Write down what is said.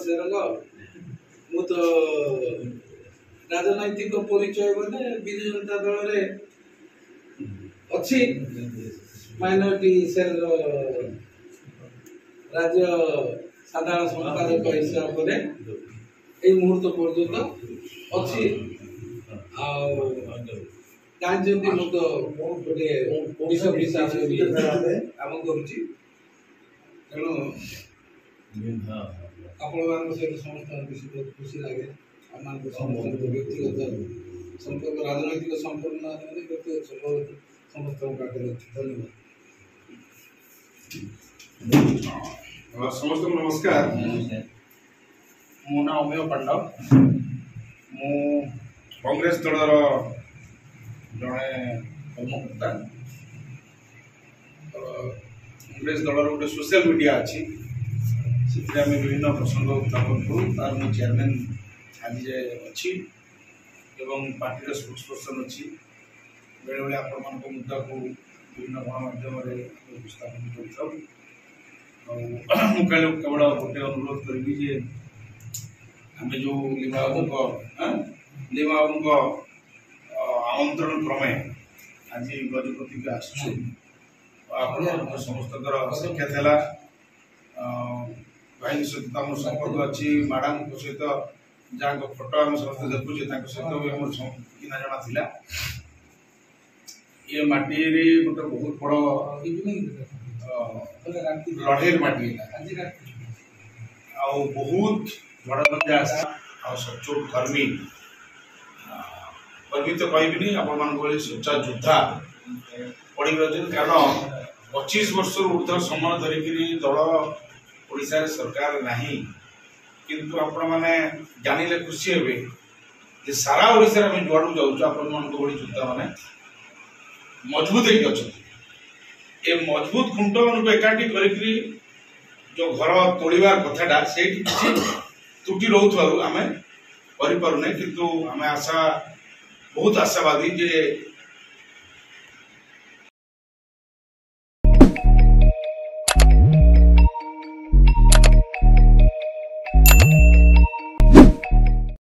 सेरंग मु तो राजनैतिक परिचय बोले विजु जनता दल रे अच्छी माइनॉरिटी सेल राज्य साधारण संपादक हिसाब से এই মুহূর্ত পর্যন্ত অছি জানছেন মু তো গোটে বিশ্বর হিসাবে কাম করছি তেণু ଆପଣମାନଙ୍କ ସହିତ ସମସ୍ତଙ୍କ ବିଷୟ ବହୁତ ଖୁସି ଲାଗେ ଆମମାନଙ୍କ ସମସ୍ତଙ୍କ ବ୍ୟକ୍ତିଗତ ସମ୍ପର୍କ ରାଜନୈତିକ ସମ୍ପର୍କ ମାନେ ବ୍ୟକ୍ତିଗତ ସମ୍ପର୍କ ସମସ୍ତଙ୍କ ପାଖରେ ଅଛି ଧନ୍ୟବାଦ ସମସ୍ତଙ୍କୁ ନମସ୍କାର ମୋ ନାଁ ଅମେୟ ପାଣ୍ଡବ ମୁଁ କଂଗ୍ରେସ ଦଳର ଜଣେ କର୍ମକର୍ତ୍ତା କଂଗ୍ରେସ ଦଳର ଗୋଟେ ସୋସିଆଲ ମିଡ଼ିଆ ଅଛି ସେଥିରେ ଆମେ ବିଭିନ୍ନ ପ୍ରସଙ୍ଗ ଉତ୍ଥାପନ କରୁ ତାର ମୁଁ ଚେୟାରମ୍ୟାନ୍ ଆଜି ଯାଏ ଅଛି ଏବଂ ପାର୍ଟିର ସ୍ପୋକ୍ସ ପର୍ସନ୍ ଅଛି ବେଳେବେଳେ ଆପଣମାନଙ୍କ ମୁଦ୍ଦାକୁ ବିଭିନ୍ନ ଗଣମାଧ୍ୟମରେ ଉପସ୍ଥାପନ କରିଥାଉ ଆଉ ମୁଁ କେବଳ ଗୋଟେ ଅନୁରୋଧ କରିବି ଯେ ଆମେ ଯେଉଁ ଲିମା ବାବୁଙ୍କ ଆମନ୍ତ୍ରଣ କ୍ରମେ ଆଜି ଗଜପତିକୁ ଆସୁଛୁ ଆପଣଙ୍କ ସମସ୍ତଙ୍କର ସାକ୍ଷାତ ହେଲା ଭାଇଙ୍କ ସହିତ ଆମର ସମ୍ପର୍କ ଅଛି ମ୍ୟାଡ଼ାମଙ୍କ ସହିତ ଯାହାଙ୍କ ଫଟୋ ଆମେ ସମସ୍ତେ ଦେଖୁଛେ ତାଙ୍କ ସହିତ ବି ଆମର ଚିହ୍ନା ଜଣା ଥିଲା ଏ ମାଟିରେ ଗୋଟେ ବହୁତ ବଡ଼ ଲଢ଼େଇର ମାଟି ଆଉ ବହୁତ ବଡ଼ବନ୍ଧା ଆଉ ସଚୋଟ କର୍ମୀ ତ କହିବିନି ଆପଣମାନଙ୍କ ଭଳି ସଚ୍ଚା ଯୋଦ୍ଧା ପଡ଼ି ରହିଛନ୍ତି କାରଣ 25 ବର୍ଷରୁ ଉର୍ଦ୍ଧ୍ୱ ସମୟ ଧରିକିରି ଦଳ ଓଡ଼ିଶାରେ ସରକାର ନାହିଁ କିନ୍ତୁ ଆପଣମାନେ ଜାଣିଲେ ଖୁସି ହେବେ ଯେ ସାରା ଓଡ଼ିଶାରେ ଆମେ ଯୁଆଡ଼କୁ ଯାଉଛୁ ଆପଣମାନଙ୍କ ଭଳି ଯୋଦ୍ଧାମାନେ ମଜବୁତ ହେଇକି ଅଛନ୍ତି ଏ ମଜବୁତ ଖୁଣ୍ଟମାନଙ୍କୁ ଏକାଠି କରିକିରି ଯେଉଁ ଘର ତୋଳିବାର କଥାଟା ସେଇଠି କିଛି ତ୍ରୁଟି ରହୁଥିବାରୁ ଆମେ କରିପାରୁନେ କିନ୍ତୁ ଆମେ ବହୁତ ଆଶାବାଦୀ ଯେ